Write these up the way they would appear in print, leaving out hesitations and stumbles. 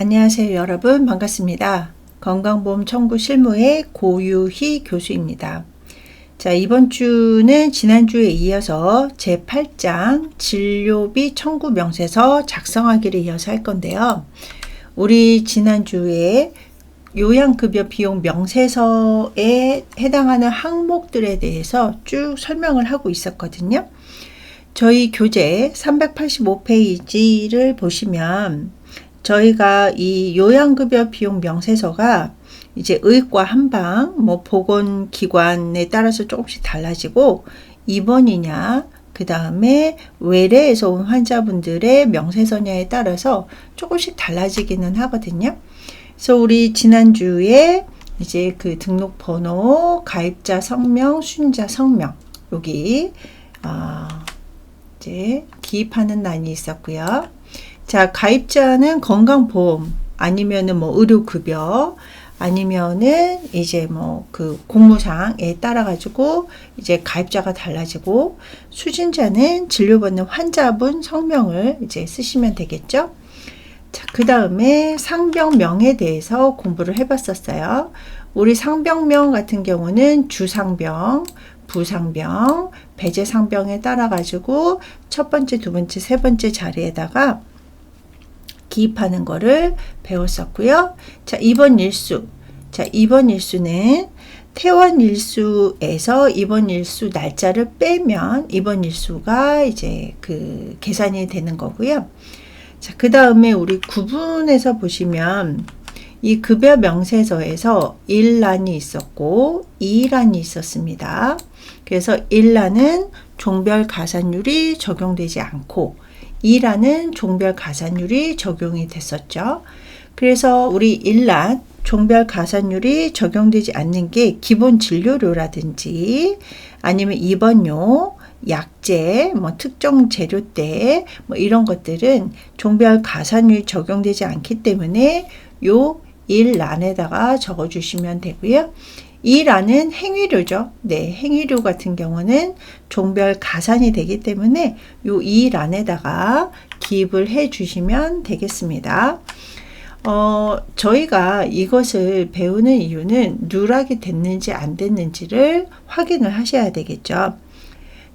안녕하세요 여러분, 반갑습니다. 건강보험 청구 실무의 고유희 교수입니다. 자, 이번 주는 지난주에 이어서 제8장 진료비 청구 명세서 작성하기를 이어서 할 건데요. 우리 지난주에 요양급여 비용 명세서에 해당하는 항목들에 대해서 쭉 설명을 하고 있었거든요. 저희 교재 385페이지를 보시면 저희가 이 요양급여 비용 명세서가 이제 의과 한방, 보건기관에 따라서 조금씩 달라지고 입원이냐, 그 다음에 외래에서 온 환자분들의 명세서냐에 따라서 조금씩 달라지기는 하거든요. 그래서 우리 지난주에 이제 그 등록번호, 가입자 성명, 순자 성명, 여기, 이제 기입하는 난이 있었고요. 자, 가입자는 건강보험 아니면은 의료급여 아니면은 이제 그 공무상에 따라 가지고 이제 가입자가 달라지고, 수진자는 진료받는 환자분 성명을 이제 쓰시면 되겠죠. 자, 그 다음에 상병명에 대해서 공부를 해봤었어요. 우리 상병명 같은 경우는 주상병, 부상병, 배제상병에 따라 가지고 첫 번째, 두 번째, 세 번째 자리에다가 기입하는 거를 배웠었고요. 자, 입원 일수. 자, 입원 일수는 퇴원 일수에서 입원 일수 날짜를 빼면 입원 일수가 이제 그 계산이 되는 거고요. 자, 그 다음에 우리 구분해서 보시면 이 급여 명세서에서 1란이 있었고 2란이 있었습니다. 그래서 1란은 종별 가산율이 적용되지 않고 2라는 종별 가산율이 적용이 됐었죠. 그래서 우리 1란 종별 가산율이 적용되지 않는 게 기본 진료료라든지 아니면 입원료, 약제, 특정 재료대 이런 것들은 종별 가산율이 적용되지 않기 때문에 요 1란에다가 적어주시면 되고요. 2란은 행위료죠. 네, 행위료 같은 경우는 종별 가산이 되기 때문에 요 2란에다가 기입을 해 주시면 되겠습니다. 저희가 이것을 배우는 이유는 누락이 됐는지 안 됐는지를 확인을 하셔야 되겠죠.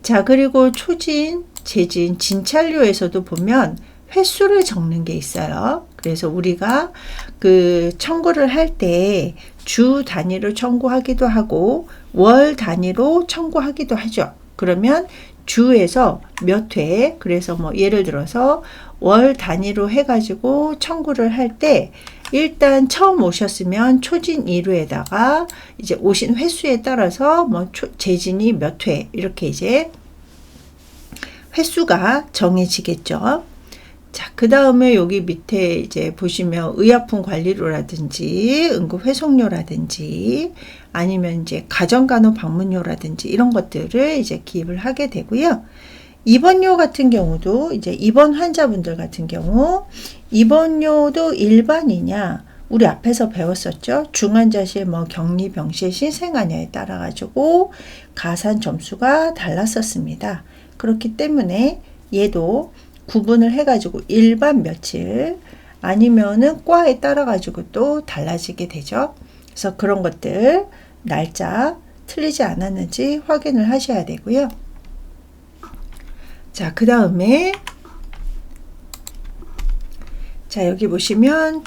자, 그리고 초진, 재진, 진찰료에서도 보면 횟수를 적는 게 있어요. 그래서 우리가 그 청구를 할 때 주 단위로 청구하기도 하고 월 단위로 청구하기도 하죠. 그러면 주에서 몇 회, 그래서 예를 들어서 월 단위로 해가지고 청구를 할 때 일단 처음 오셨으면 초진 1회에다가 이제 오신 횟수에 따라서 재진이 몇 회, 이렇게 이제 횟수가 정해지겠죠. 자, 그 다음에 여기 밑에 이제 보시면 의약품 관리료라든지 응급 회송료라든지 아니면 이제 가정간호 방문료라든지 이런 것들을 이제 기입을 하게 되고요. 입원료 같은 경우도 이제 입원 환자분들 같은 경우 입원료도 일반이냐, 우리 앞에서 배웠었죠. 중환자실, 격리 병실 신생아냐에 따라 가지고 가산 점수가 달랐었습니다. 그렇기 때문에 얘도 구분을 해가지고 일반 며칠 아니면은 과에 따라 가지고 또 달라지게 되죠. 그래서 그런 것들 날짜 틀리지 않았는지 확인을 하셔야 되고요. 자, 그 다음에 자, 여기 보시면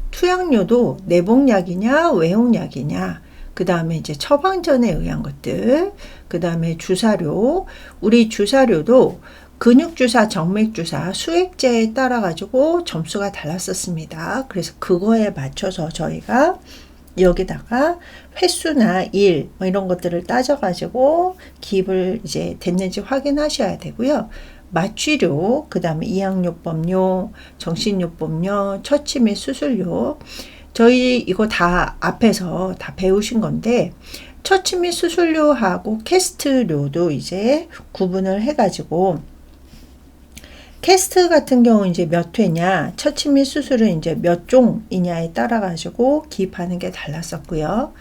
투약료도 내복약이냐 외용약이냐, 그 다음에 이제 처방전에 의한 것들, 그 다음에 주사료, 우리 주사료도 근육주사, 정맥주사, 수액제에 따라 가지고 점수가 달랐었습니다. 그래서 그거에 맞춰서 저희가 여기다가 횟수나 일 이런 것들을 따져 가지고 기입을 이제 됐는지 확인하셔야 되고요. 마취료, 그 다음에 이양요법료, 정신요법료, 처치 및 수술료, 저희 이거 다 앞에서 다 배우신 건데 처치 및 수술료하고 캐스트료도 이제 구분을 해가지고 캐스트 같은 경우 이제 몇 회냐, 처치 및 수술은 이제 몇 종이냐에 따라 가지고 기입하는 게 달랐었고요.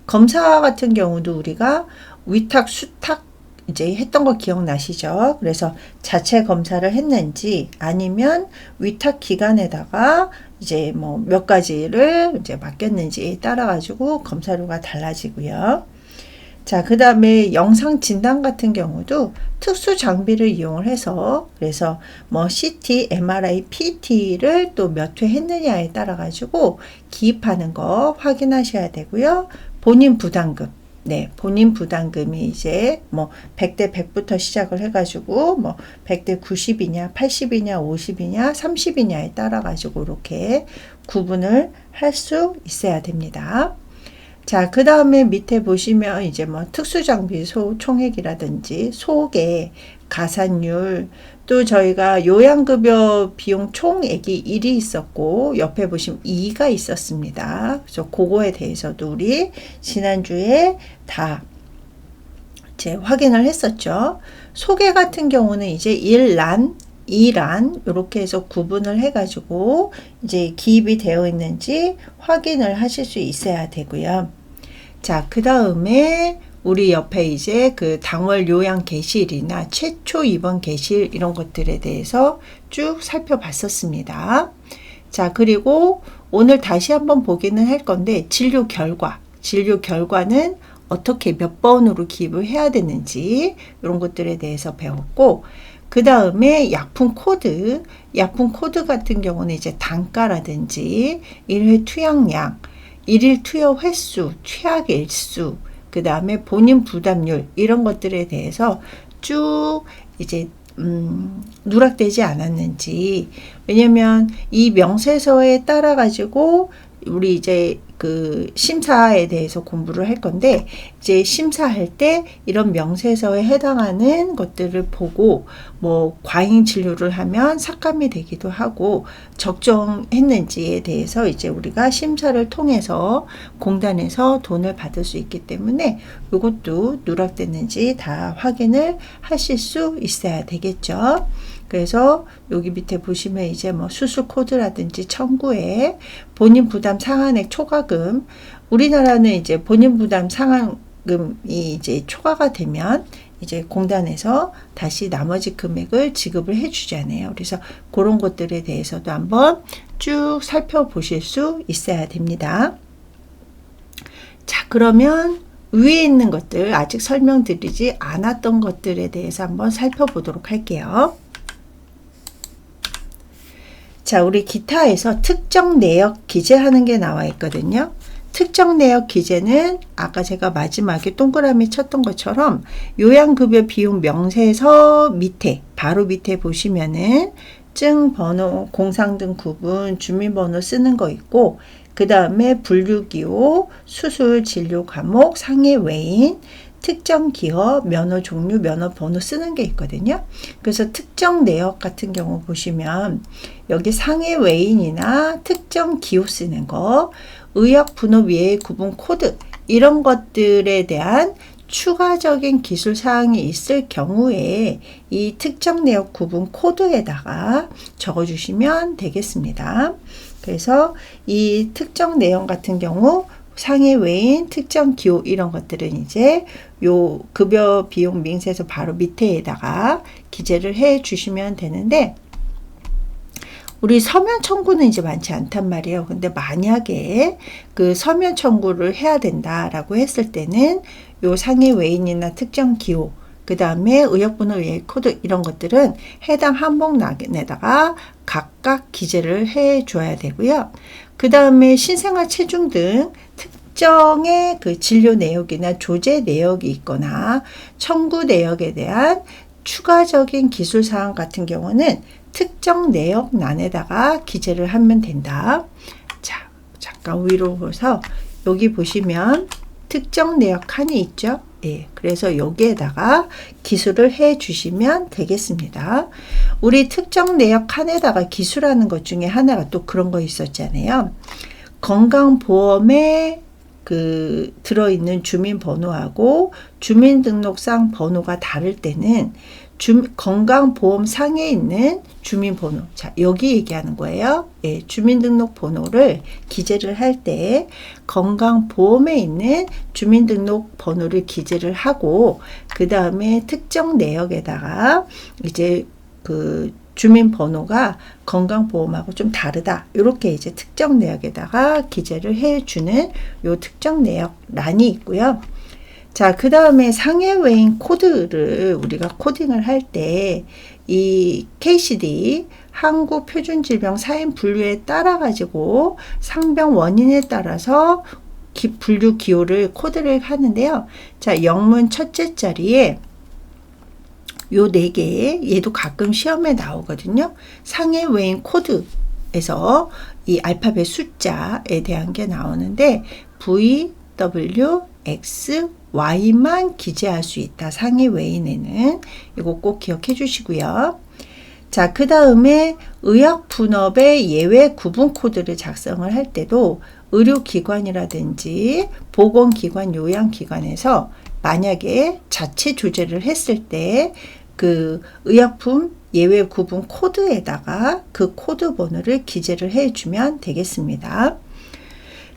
검사 같은 경우도 우리가 위탁, 수탁 이제 했던 거 기억나시죠? 그래서 자체 검사를 했는지 아니면 위탁 기관에다가 이제 뭐 몇 가지를 이제 맡겼는지 따라 가지고 검사료가 달라지고요. 자, 그 다음에 영상 진단 같은 경우도 특수 장비를 이용을 해서 그래서 뭐 CT, MRI, PT를 또 몇 회 했느냐에 따라 가지고 기입하는 거 확인하셔야 되고요. 본인 부담금. 네, 본인 부담금이 이제 뭐 100대 100부터 시작을 해가지고 뭐 100대 90이냐, 80이냐, 50이냐, 30이냐에 따라 가지고 이렇게 구분을 할 수 있어야 됩니다. 자, 그 다음에 밑에 보시면 이제 뭐 특수장비 총액이라든지 소개, 가산율, 또 저희가 요양급여 비용 총액이 1이 있었고 옆에 보시면 2가 있었습니다. 그래서 그거에 대해서도 우리 지난주에 다 이제 확인을 했었죠. 소개 같은 경우는 이제 1란, 2란 이렇게 해서 구분을 해가지고 이제 기입이 되어 있는지 확인을 하실 수 있어야 되고요. 자, 그 다음에 우리 옆에 이제 그 당월 요양 개시일이나 최초 입원 개시일 이런 것들에 대해서 쭉 살펴봤었습니다. 자, 그리고 오늘 다시 한번 보기는 할 건데 진료 결과는 어떻게 몇 번으로 기입을 해야 되는지 이런 것들에 대해서 배웠고, 그 다음에 약품 코드 같은 경우는 이제 단가라든지 1회 투약량, 1일 투여 횟수, 취약 일수, 그 다음에 본인 부담률 이런 것들에 대해서 쭉 이제 누락되지 않았는지, 왜냐면 이 명세서에 따라 가지고 우리 이제 그 심사에 대해서 공부를 할 건데 이제 심사할 때 이런 명세서에 해당하는 것들을 보고 뭐 과잉 진료를 하면 삭감이 되기도 하고 적정했는지에 대해서 이제 우리가 심사를 통해서 공단에서 돈을 받을 수 있기 때문에 이것도 누락됐는지 다 확인을 하실 수 있어야 되겠죠. 그래서 여기 밑에 보시면 이제 뭐 수술 코드라든지 청구에 본인 부담 상한액 초과금, 우리나라는 이제 본인 부담 상한금이 이제 초과가 되면 이제 공단에서 다시 나머지 금액을 지급을 해 주잖아요. 그래서 그런 것들에 대해서도 한번 쭉 살펴보실 수 있어야 됩니다. 자, 그러면 위에 있는 것들 아직 설명드리지 않았던 것들에 대해서 한번 살펴보도록 할게요. 자, 우리 기타에서 특정 내역 기재하는 게 나와 있거든요. 특정 내역 기재는 아까 제가 마지막에 동그라미 쳤던 것처럼 요양급여 비용 명세서 밑에 바로 밑에 보시면은 증번호, 공상등 구분, 주민번호 쓰는 거 있고, 그 다음에 분류기호, 수술 진료 과목, 상해 외인, 특정 기업, 면허 종류, 면허 번호 쓰는 게 있거든요. 그래서 특정 내역 같은 경우 보시면 여기 상해 외인이나 특정 기호 쓰는 거, 의학 분업 외의 구분 코드 이런 것들에 대한 추가적인 기술 사항이 있을 경우에 이 특정 내역 구분 코드에다가 적어주시면 되겠습니다. 그래서 이 특정 내용 같은 경우 상해 외인, 특정 기호 이런 것들은 이제 요 급여 비용 명세서 바로 밑에다가 기재를 해 주시면 되는데, 우리 서면 청구는 이제 많지 않단 말이에요. 근데 만약에 그 서면 청구를 해야 된다라고 했을 때는 요 상해 외인이나 특정 기호, 그 다음에 의약번호 외의 코드 이런 것들은 해당 항목란에다가 각각 기재를 해 줘야 되고요. 그 다음에 신생아 체중 등 특정의 그 진료 내역이나 조제 내역이 있거나 청구 내역에 대한 추가적인 기술 사항 같은 경우는 특정 내역란에다가 기재를 하면 된다. 자, 잠깐 위로 보서 여기 보시면 특정 내역 칸이 있죠. 예, 그래서 여기에다가 기술을 해 주시면 되겠습니다. 우리 특정 내역 칸에다가 기술하는 것 중에 하나가 또 그런 거 있었잖아요. 건강보험에 그 들어있는 주민번호하고 주민등록상 번호가 다를 때는 건강보험상에 있는 주민번호. 자, 여기 얘기하는 거예요. 예, 주민등록번호를 기재를 할 때 건강보험에 있는 주민등록번호를 기재를 하고, 그 다음에 특정 내역에다가 이제 그 주민번호가 건강보험하고 좀 다르다. 이렇게 이제 특정 내역에다가 기재를 해주는 요 특정 내역 란이 있고요. 자, 그 다음에 상해외인 코드를 우리가 코딩을 할 때 이 KCD 한국표준질병 사인 분류에 따라 가지고 상병 원인에 따라서 분류 기호를 코드를 하는데요. 자, 영문 첫째 자리에 요 4개, 얘도 가끔 시험에 나오거든요. 상해외인 코드에서 이 알파벳 숫자에 대한 게 나오는데 V, W, X, Y만 기재할 수 있다. 상해외인에는. 이거 꼭 기억해 주시고요. 자, 그 다음에 의약분업의 예외 구분 코드를 작성을 할 때도 의료기관이라든지 보건기관, 요양기관에서 만약에 자체 조제를 했을 때 그 의약품 예외 구분 코드에다가 그 코드 번호를 기재를 해주면 되겠습니다.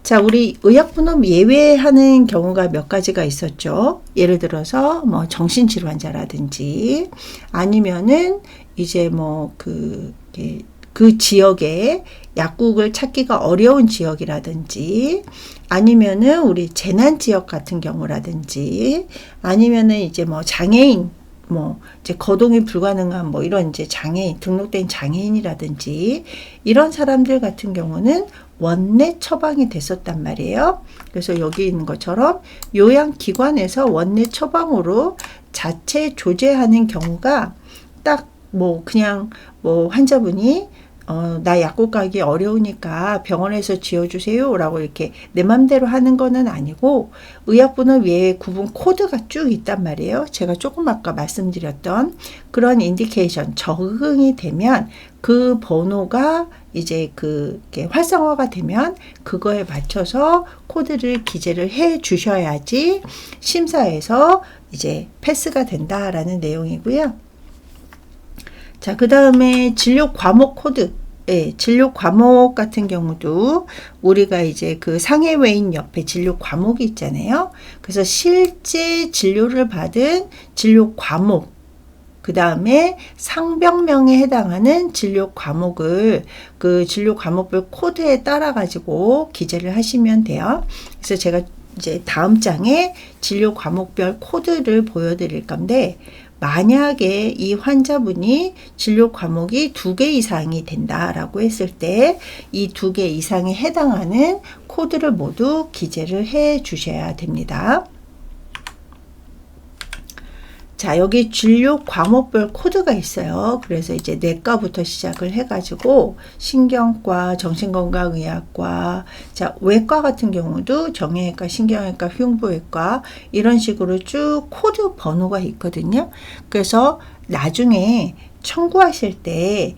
자, 우리 의약분업 예외하는 경우가 몇 가지가 있었죠. 예를 들어서 뭐 정신질환자라든지 아니면은 이제 뭐 그 지역에 약국을 찾기가 어려운 지역이라든지 아니면은 우리 재난 지역 같은 경우라든지 아니면은 이제 뭐 장애인 뭐 이제 거동이 불가능한 뭐 이런 이제 장애인 등록된 장애인이라든지 이런 사람들 같은 경우는 원내 처방이 됐었단 말이에요. 그래서 여기 있는 것처럼 요양기관에서 원내 처방으로 자체 조제하는 경우가 딱 뭐 그냥 뭐 환자분이 나 약국 가기 어려우니까 병원에서 지어주세요 라고 이렇게 내 맘대로 하는 거는 아니고 의약분업 예외 구분 코드가 쭉 있단 말이에요. 제가 조금 아까 말씀드렸던 그런 인디케이션 적응이 되면 그 번호가 이제 그게 활성화가 되면 그거에 맞춰서 코드를 기재를 해 주셔야지 심사에서 이제 패스가 된다라는 내용이고요. 자, 그 다음에 진료 과목 코드. 예, 진료 과목 같은 경우도 우리가 이제 그 상해외인 옆에 진료 과목이 있잖아요. 그래서 실제 진료를 받은 진료 과목, 그 다음에 상병명에 해당하는 진료 과목을 그 진료 과목별 코드에 따라 가지고 기재를 하시면 돼요. 그래서 제가 이제 다음 장에 진료 과목별 코드를 보여드릴 건데 만약에 이 환자분이 진료 과목이 2개 이상이 된다라고 했을 때 이 2개 이상에 해당하는 코드를 모두 기재를 해 주셔야 됩니다. 자, 여기 진료 과목별 코드가 있어요. 그래서 이제 내과부터 시작을 해가지고 신경과, 정신건강의학과, 자, 외과 같은 경우도 정형외과, 신경외과, 흉부외과 이런 식으로 쭉 코드 번호가 있거든요. 그래서 나중에 청구하실 때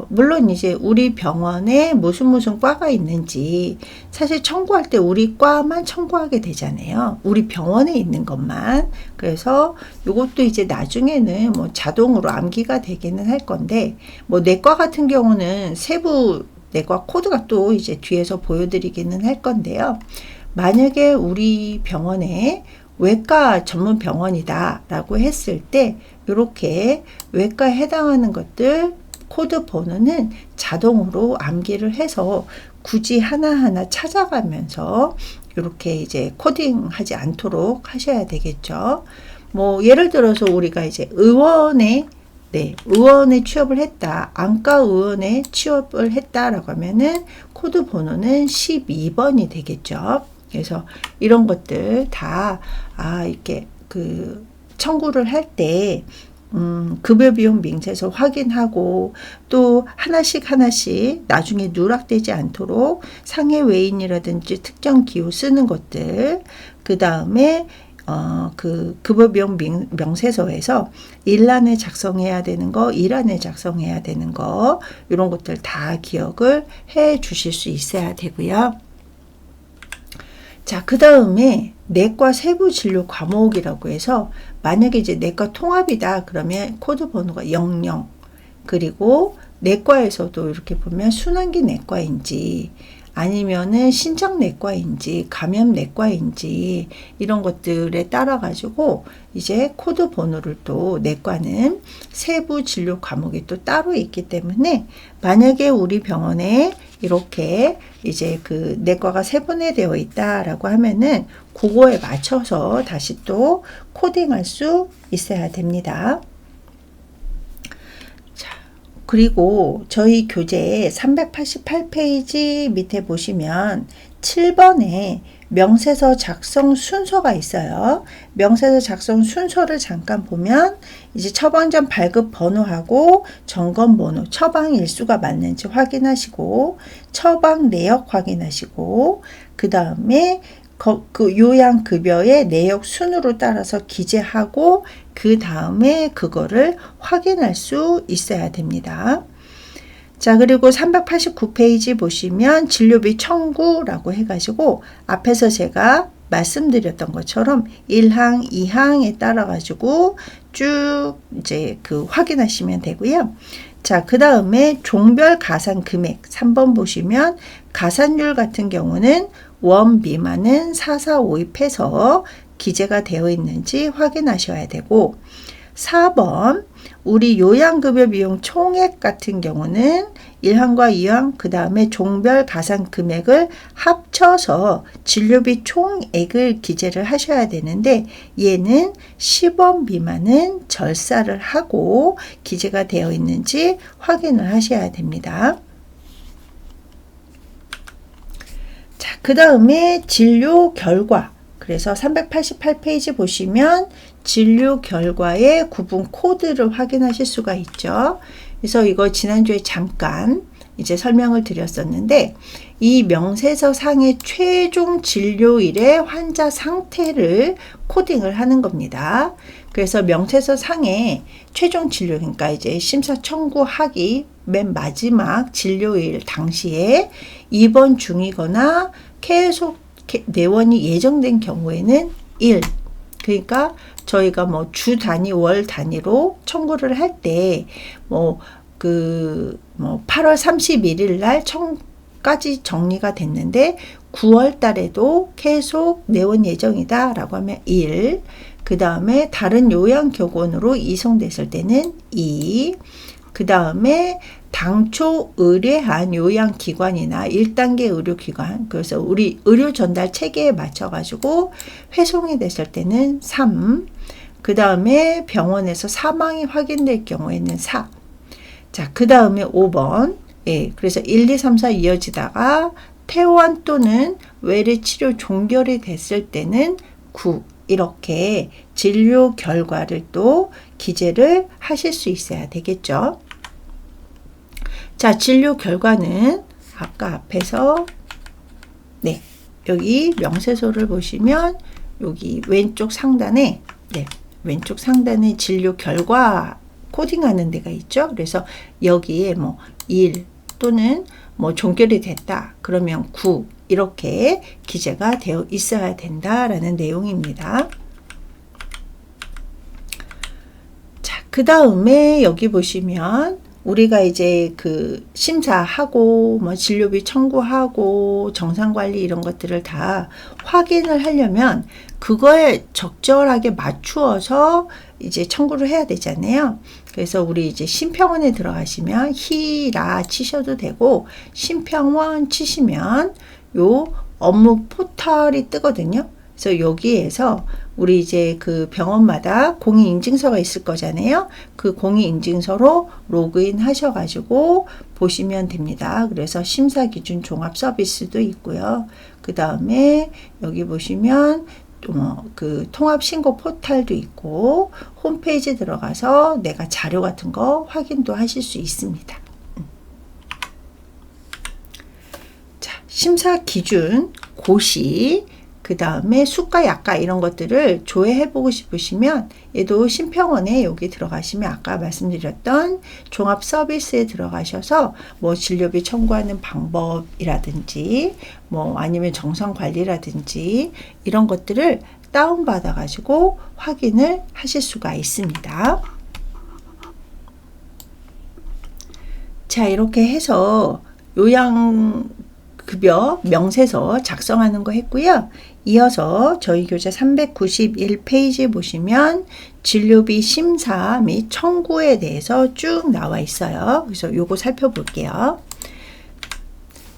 물론 이제 우리 병원에 무슨 과가 있는지 사실 청구할 때 우리 과만 청구하게 되잖아요. 우리 병원에 있는 것만. 그래서 이것도 이제 나중에는 뭐 자동으로 암기가 되기는 할 건데 뭐 내과 같은 경우는 세부 내과 코드가 또 이제 뒤에서 보여드리기는 할 건데요. 만약에 우리 병원에 외과 전문 병원이다 라고 했을 때 이렇게 외과에 해당하는 것들 코드 번호는 자동으로 암기를 해서 굳이 하나하나 찾아가면서 이렇게 이제 코딩하지 않도록 하셔야 되겠죠. 뭐 예를 들어서 우리가 이제 의원에 취업을 했다. 안과 의원에 취업을 했다라고 하면은 코드 번호는 12번이 되겠죠. 그래서 이런 것들 다 이렇게 그 청구를 할때 급여비용 명세서 확인하고 또 하나씩 나중에 누락되지 않도록 상해외인이라든지 특정 기호 쓰는 것들 그 다음에 그 급여비용 명세서에서 1란에 작성해야 되는 거 2란에 작성해야 되는 거 이런 것들 다 기억을 해 주실 수 있어야 되고요. 자, 그 다음에 내과 세부 진료 과목이라고 해서 만약에 이제 내과 통합이다 그러면 코드 번호가 00, 그리고 내과에서도 이렇게 보면 순환기 내과인지 아니면은 신장내과인지 감염내과인지 이런 것들에 따라 가지고 이제 코드 번호를 또 내과는 세부 진료 과목이 또 따로 있기 때문에 만약에 우리 병원에 이렇게 이제 그 내과가 세분화되어 있다라고 하면은 그거에 맞춰서 다시 또 코딩할 수 있어야 됩니다. 그리고 저희 교재 388페이지 밑에 보시면 7번에 명세서 작성 순서가 있어요. 명세서 작성 순서를 잠깐 보면 이제 처방전 발급 번호하고 점검 번호, 처방 일수가 맞는지 확인하시고 처방 내역 확인하시고 그 다음에 그 요양급여의 내역 순으로 따라서 기재하고 그 다음에 그거를 확인할 수 있어야 됩니다. 자, 그리고 389페이지 보시면 진료비 청구라고 해가지고 앞에서 제가 말씀드렸던 것처럼 1항, 2항에 따라 가지고 쭉 이제 그 확인하시면 되고요. 자, 그 다음에 종별 가산 금액 3번 보시면 가산율 같은 경우는 원 미만은 4452해서 기재가 되어 있는지 확인하셔야 되고 4번 우리 요양급여 비용 총액 같은 경우는 1항과 2항 그 다음에 종별 가산 금액을 합쳐서 진료비 총액을 기재를 하셔야 되는데 얘는 10원 미만은 절사를 하고 기재가 되어 있는지 확인을 하셔야 됩니다. 자, 그 다음에 진료 결과. 그래서 388페이지 보시면 진료 결과의 구분 코드를 확인하실 수가 있죠. 그래서 이거 지난주에 잠깐 이제 설명을 드렸었는데 이 명세서 상의 최종 진료일의 환자 상태를 코딩을 하는 겁니다. 그래서 명세서 상의 최종 진료, 그러니까 이제 심사 청구하기 맨 마지막 진료일 당시에 입원 중이거나 계속 내원이 예정된 경우에는 1, 그러니까 저희가 뭐 주 단위, 월 단위로 청구를 할 때 뭐 8월 31일 날 까지 정리가 됐는데 9월 달에도 계속 내원 예정이다 라고 하면 1, 그 다음에 다른 요양교건으로 이송됐을 때는 2, 그 다음에 당초 의뢰한 요양기관이나 1단계 의료기관, 그래서 우리 의료 전달 체계에 맞춰가지고 회송이 됐을 때는 3, 그 다음에 병원에서 사망이 확인될 경우에는 4, 자, 그 다음에 5번, 예, 그래서 1, 2, 3, 4 이어지다가 퇴원 또는 외래 치료 종결이 됐을 때는 9, 이렇게 진료 결과를 또 기재를 하실 수 있어야 되겠죠. 자, 진료 결과는 아까 앞에서 네, 여기 명세서를 보시면 여기 왼쪽 상단에 왼쪽 상단에 진료 결과 코딩하는 데가 있죠. 그래서 여기에 뭐 1 또는 뭐 종결이 됐다 그러면 9 이렇게 기재가 되어 있어야 된다라는 내용입니다. 자, 그 다음에 여기 보시면 우리가 이제 그 심사하고 뭐 진료비 청구하고 정상관리 이런 것들을 다 확인을 하려면 그거에 적절하게 맞추어서 이제 청구를 해야 되잖아요. 그래서 우리 이제 심평원에 들어가시면 히라 치셔도 되고 심평원 치시면 요 업무 포털이 뜨거든요. 그래서 여기에서 우리 이제 그 병원마다 공인인증서가 있을 거잖아요. 그 공인인증서로 로그인 하셔가지고 보시면 됩니다. 그래서 심사기준 종합 서비스도 있고요. 그 다음에 여기 보시면 그 통합신고 포털도 있고 홈페이지 들어가서 내가 자료 같은 거 확인도 하실 수 있습니다. 자, 심사기준 고시, 그 다음에 수가 약가 이런 것들을 조회해보고 싶으시면 얘도 심평원에 여기 들어가시면 아까 말씀드렸던 종합 서비스에 들어가셔서 뭐 진료비 청구하는 방법이라든지 뭐 아니면 정성 관리라든지 이런 것들을 다운받아 가지고 확인을 하실 수가 있습니다. 자, 이렇게 해서 요양급여 명세서 작성하는 거 했고요. 이어서 저희 교재 391페이지 보시면 진료비 심사 및 청구에 대해서 쭉 나와 있어요. 그래서 요거 살펴볼게요.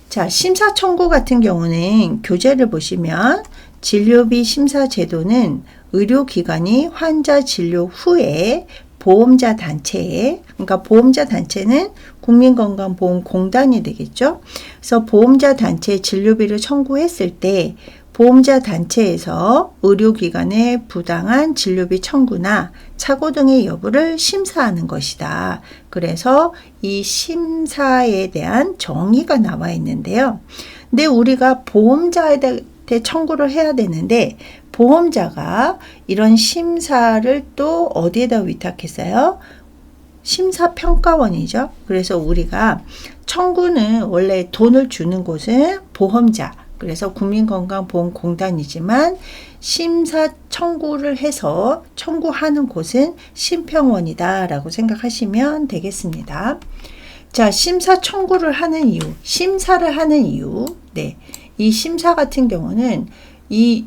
자, 심사 청구 같은 경우는 교재를 보시면 진료비 심사 제도는 의료기관이 환자 진료 후에 보험자 단체에, 그러니까 보험자 단체는 국민건강보험공단이 되겠죠. 그래서 보험자 단체에 진료비를 청구했을 때 보험자 단체에서 의료기관의 부당한 진료비 청구나 착오 등의 여부를 심사하는 것이다. 그래서 이 심사에 대한 정의가 나와 있는데요. 근데 우리가 보험자한테 청구를 해야 되는데 보험자가 이런 심사를 또 어디에다 위탁했어요? 심사평가원이죠. 그래서 우리가 청구는 원래 돈을 주는 곳은 보험자, 그래서 국민건강보험공단이지만 심사 청구를 해서 청구하는 곳은 심평원이다 라고 생각하시면 되겠습니다. 자, 심사 청구를 하는 이유, 심사를 하는 이유. 네, 이 심사 같은 경우는 이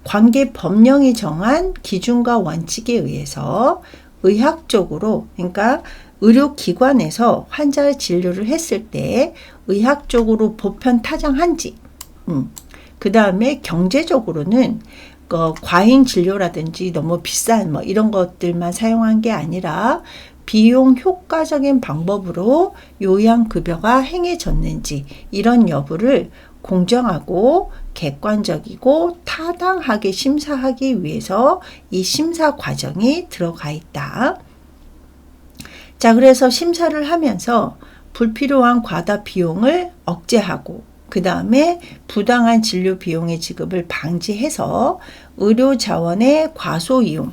관계 법령이 정한 기준과 원칙에 의해서 의학적으로, 그러니까 의료기관에서 환자 진료를 했을 때 의학적으로 보편 타당한지, 그 다음에 경제적으로는 과잉 진료라든지 너무 비싼 뭐 이런 것들만 사용한 게 아니라 비용 효과적인 방법으로 요양급여가 행해졌는지 이런 여부를 공정하고 객관적이고 타당하게 심사하기 위해서 이 심사 과정이 들어가 있다. 자, 그래서 심사를 하면서 불필요한 과다 비용을 억제하고 그 다음에 부당한 진료 비용의 지급을 방지해서 의료 자원의 과소 이용,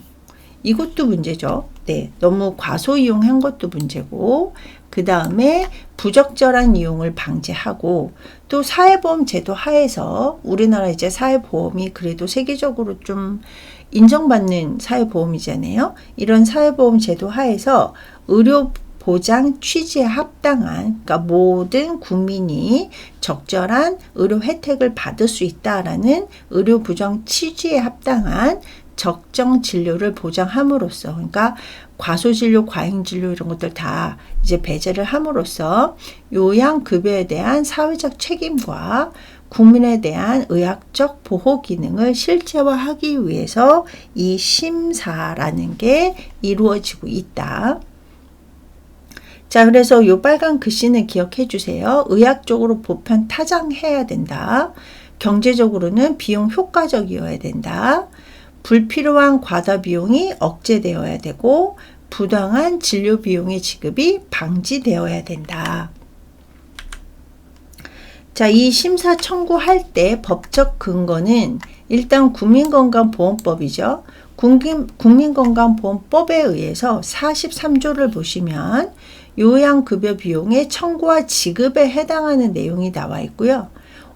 이것도 문제죠. 네, 너무 과소 이용한 것도 문제고, 그 다음에 부적절한 이용을 방지하고, 또 사회보험 제도 하에서 우리나라 이제 사회보험이 그래도 세계적으로 좀 인정받는 사회보험이잖아요. 이런 사회보험 제도 하에서 의료 보장 취지에 합당한, 그러니까 모든 국민이 적절한 의료 혜택을 받을 수 있다라는 의료 보장 취지에 합당한 적정 진료를 보장함으로써, 그러니까 과소진료, 과잉진료 이런 것들 다 이제 배제를 함으로써 요양급여에 대한 사회적 책임과 국민에 대한 의학적 보호 기능을 실제화하기 위해서 이 심사라는 게 이루어지고 있다. 자, 그래서 요 빨간 글씨는 기억해 주세요. 의학적으로 보편 타당해야 된다. 경제적으로는 비용 효과적이어야 된다. 불필요한 과다 비용이 억제되어야 되고 부당한 진료 비용의 지급이 방지되어야 된다. 자, 이 심사 청구할 때 법적 근거는 일단 국민건강보험법이죠. 국민건강보험법에 의해서 43조를 보시면 요양급여 비용의 청구와 지급에 해당하는 내용이 나와 있고요.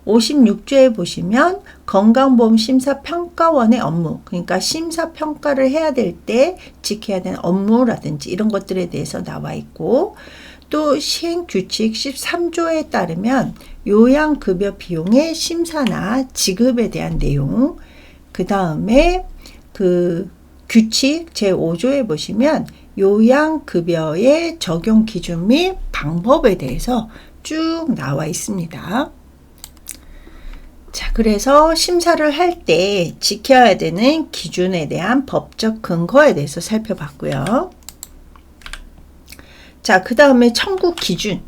56조에 보시면 건강보험심사평가원의 업무, 그러니까 심사평가를 해야 될 때 지켜야 되는 업무라든지 이런 것들에 대해서 나와 있고, 또 시행규칙 13조에 따르면 요양급여 비용의 심사나 지급에 대한 내용, 그 다음에 그 규칙 제5조에 보시면 요양급여의 적용 기준 및 방법에 대해서 쭉 나와 있습니다. 자, 그래서 심사를 할 때 지켜야 되는 기준에 대한 법적 근거에 대해서 살펴봤고요. 자, 그 다음에 청구 기준,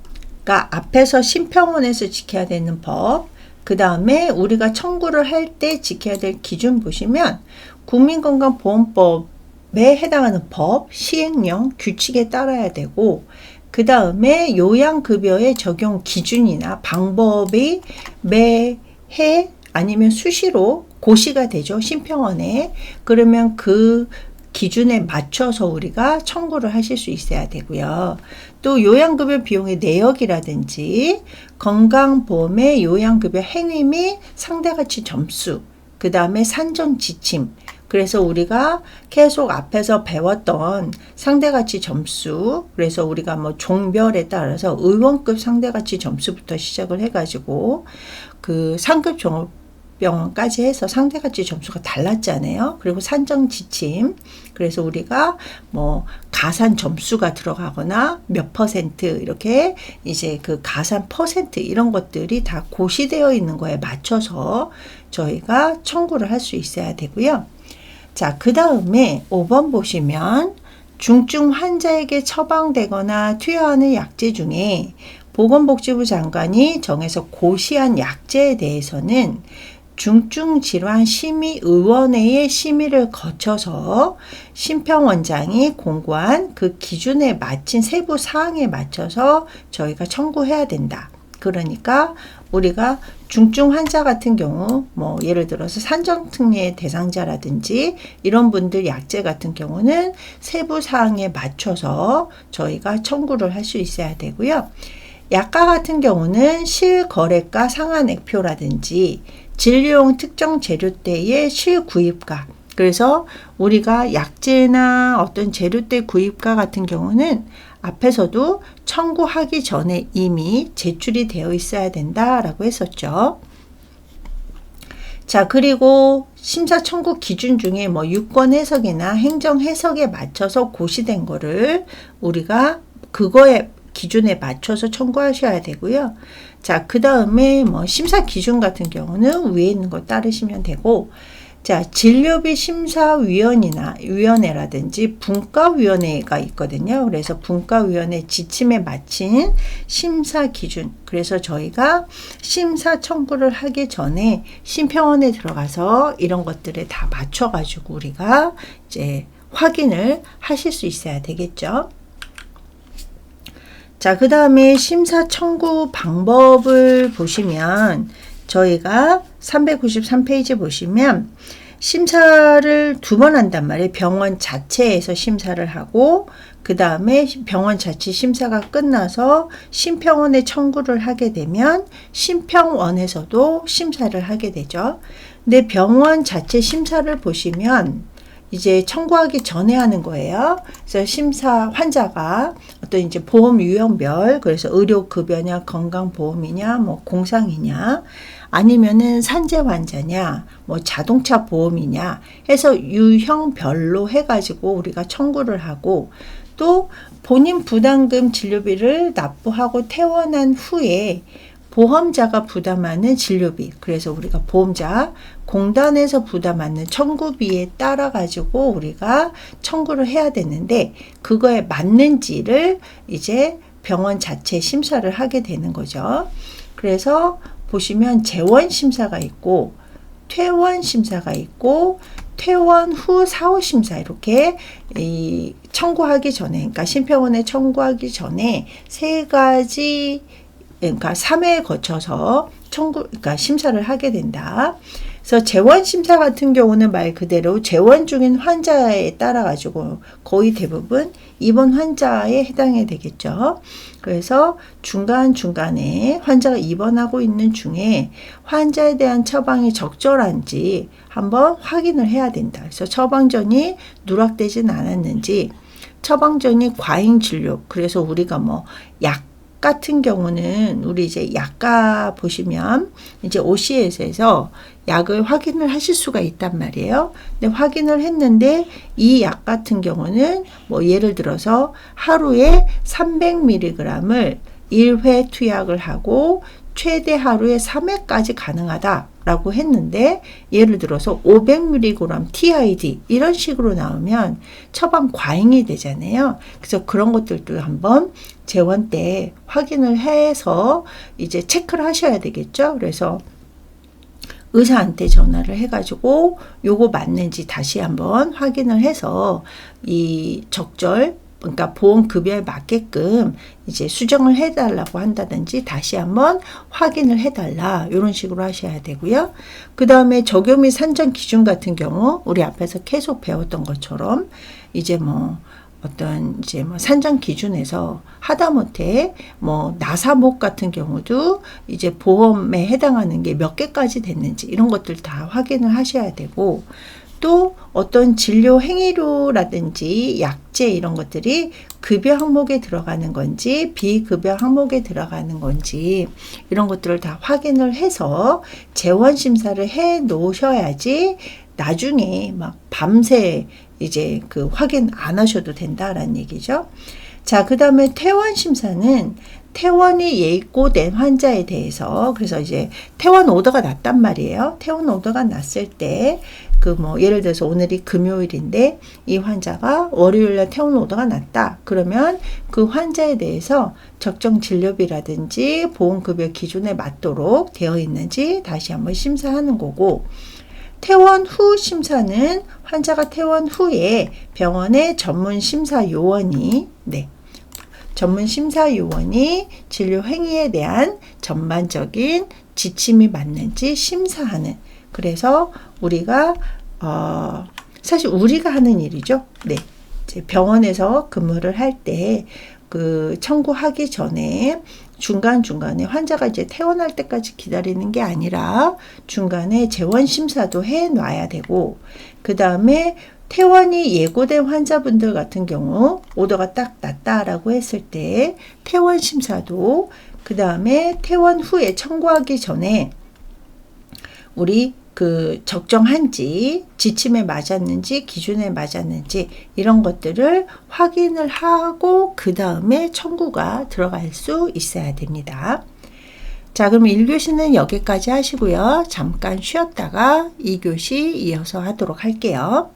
그러니까 앞에서 심평원에서 지켜야 되는 법, 그 다음에 우리가 청구를 할 때 지켜야 될 기준 보시면 국민건강보험법에 해당하는 법, 시행령, 규칙에 따라야 되고, 그 다음에 요양급여의 적용 기준이나 방법이 매해 아니면 수시로 고시가 되죠. 심평원에. 그러면 그 기준에 맞춰서 우리가 청구를 하실 수 있어야 되고요. 또 요양급여 비용의 내역이라든지 건강보험의 요양급여 행위 및 상대가치 점수, 그 다음에 산정 지침, 그래서 우리가 계속 앞에서 배웠던 상대가치 점수, 그래서 우리가 뭐 종별에 따라서 의원급 상대가치 점수부터 시작을 해가지고 그 상급 종합병원까지 해서 상대가치 점수가 달랐잖아요. 그리고 산정 지침, 그래서 우리가 뭐 가산 점수가 들어가거나 몇 퍼센트 이렇게 이제 그 가산 퍼센트 이런 것들이 다 고시되어 있는 거에 맞춰서 저희가 청구를 할 수 있어야 되고요. 자, 그 다음에 5번 보시면 중증 환자에게 처방되거나 투여하는 약제 중에 보건복지부 장관이 정해서 고시한 약제에 대해서는 중증질환심의위원회의 심의를 거쳐서 심평원장이 공고한 그 기준에 맞춘 세부 사항에 맞춰서 저희가 청구해야 된다. 그러니까 우리가 중증 환자 같은 경우 뭐 예를 들어서 산정특례 대상자라든지 이런 분들 약제 같은 경우는 세부 사항에 맞춰서 저희가 청구를 할 수 있어야 되고요. 약가 같은 경우는 실거래가 상한액표라든지 진료용 특정 재료대의 실구입가, 그래서 우리가 약제나 어떤 재료대 구입가 같은 경우는 앞에서도 청구하기 전에 이미 제출이 되어 있어야 된다라고 했었죠. 자, 그리고 심사 청구 기준 중에 뭐 유권 해석이나 행정 해석에 맞춰서 고시된 거를 우리가 그거에 기준에 맞춰서 청구하셔야 되고요. 자, 그 다음에 뭐 심사 기준 같은 경우는 위에 있는 거 따르시면 되고, 자, 진료비 심사위원회라든지 분과위원회가 있거든요. 그래서 분과위원회 지침에 맞춘 심사 기준. 그래서 저희가 심사 청구를 하기 전에 심평원에 들어가서 이런 것들에 다 맞춰가지고 우리가 이제 확인을 하실 수 있어야 되겠죠. 자, 그 다음에 심사 청구 방법을 보시면 저희가 393페이지 보시면 심사를 2번 한단 말이에요. 병원 자체에서 심사를 하고 그 다음에 병원 자체 심사가 끝나서 심평원에 청구를 하게 되면 심평원에서도 심사를 하게 되죠. 근데 병원 자체 심사를 보시면 이제 청구하기 전에 하는 거예요. 그래서 심사 환자가 어떤 이제 보험 유형별, 그래서 의료급여냐, 건강보험이냐, 뭐 공상이냐, 아니면은 산재 환자냐, 뭐 자동차 보험이냐 해서 유형별로 해가지고 우리가 청구를 하고, 또 본인 부담금 진료비를 납부하고 퇴원한 후에 보험자가 부담하는 진료비, 그래서 우리가 보험자 공단에서 부담하는 청구비에 따라 가지고 우리가 청구를 해야 되는데 그거에 맞는지를 이제 병원 자체 심사를 하게 되는 거죠. 그래서 보시면 재원 심사가 있고 퇴원 심사가 있고 퇴원 후 사후 심사, 이렇게 이 청구하기 전에, 그러니까 심평원에 청구하기 전에 3가지, 그러니까 3회에 거쳐서 그러니까 심사를 하게 된다. 그래서 재원 심사 같은 경우는 말 그대로 재원 중인 환자에 따라 가지고 거의 대부분 입원 환자에 해당이 되겠죠. 그래서 중간중간에 환자가 입원하고 있는 중에 환자에 대한 처방이 적절한지 한번 확인을 해야 된다. 그래서 처방전이 누락되진 않았는지, 처방전이 과잉 진료, 그래서 우리가 뭐 약 같은 경우는 우리 이제 약가 보시면 이제 OCS에서 약을 확인을 하실 수가 있단 말이에요. 근데 확인을 했는데 이 약 같은 경우는 뭐 예를 들어서 하루에 300mg을 1회 투약을 하고 최대 하루에 3회까지 가능하다라고 했는데 예를 들어서 500mg TID 이런 식으로 나오면 처방 과잉이 되잖아요. 그래서 그런 것들도 한번 재원 때 확인을 해서 이제 체크를 하셔야 되겠죠. 그래서 의사한테 전화를 해가지고 요거 맞는지 다시 한번 확인을 해서 이 적절 그러니까 보험급여에 맞게끔 이제 수정을 해달라고 한다든지 다시 한번 확인을 해달라 이런 식으로 하셔야 되고요. 그 다음에 적용 및 산정 기준 같은 경우 우리 앞에서 계속 배웠던 것처럼 이제 뭐 어떤 이제 뭐 산정 기준에서 하다못해 뭐 나사목 같은 경우도 이제 보험에 해당하는 게 몇 개까지 됐는지 이런 것들 다 확인을 하셔야 되고, 또 어떤 진료 행위료라든지 약제 이런 것들이 급여 항목에 들어가는 건지 비급여 항목에 들어가는 건지 이런 것들을 다 확인을 해서 재원 심사를 해 놓으셔야지 나중에 막 밤새 이제 그 확인 안 하셔도 된다라는 얘기죠. 자, 그 다음에 퇴원 심사는 퇴원이 예고된 환자에 대해서, 그래서 이제 퇴원 오더가 났단 말이에요. 퇴원 오더가 났을 때 그 뭐 예를 들어서 오늘이 금요일인데 이 환자가 월요일날 퇴원 오더가 났다. 그러면 그 환자에 대해서 적정 진료비라든지 보험급여 기준에 맞도록 되어 있는지 다시 한번 심사하는 거고, 퇴원 후 심사는 환자가 퇴원 후에 병원의 전문 심사 요원이 진료 행위에 대한 전반적인 지침이 맞는지 심사하는, 그래서 우리가 사실 우리가 하는 일이죠. 네. 이제 병원에서 근무를 할 때 그 청구하기 전에 중간중간에 환자가 이제 퇴원할 때까지 기다리는 게 아니라 중간에 재원 심사도 해 놔야 되고, 그 다음에 퇴원이 예고된 환자분들 같은 경우 오더가 딱 났다라고 했을 때 퇴원 심사도, 그 다음에 퇴원 후에 청구하기 전에 우리 그 적정한지 지침에 맞았는지 기준에 맞았는지 이런 것들을 확인을 하고 그 다음에 청구가 들어갈 수 있어야 됩니다. 자, 그럼 1교시는 여기까지 하시고요. 잠깐 쉬었다가 2교시 이어서 하도록 할게요.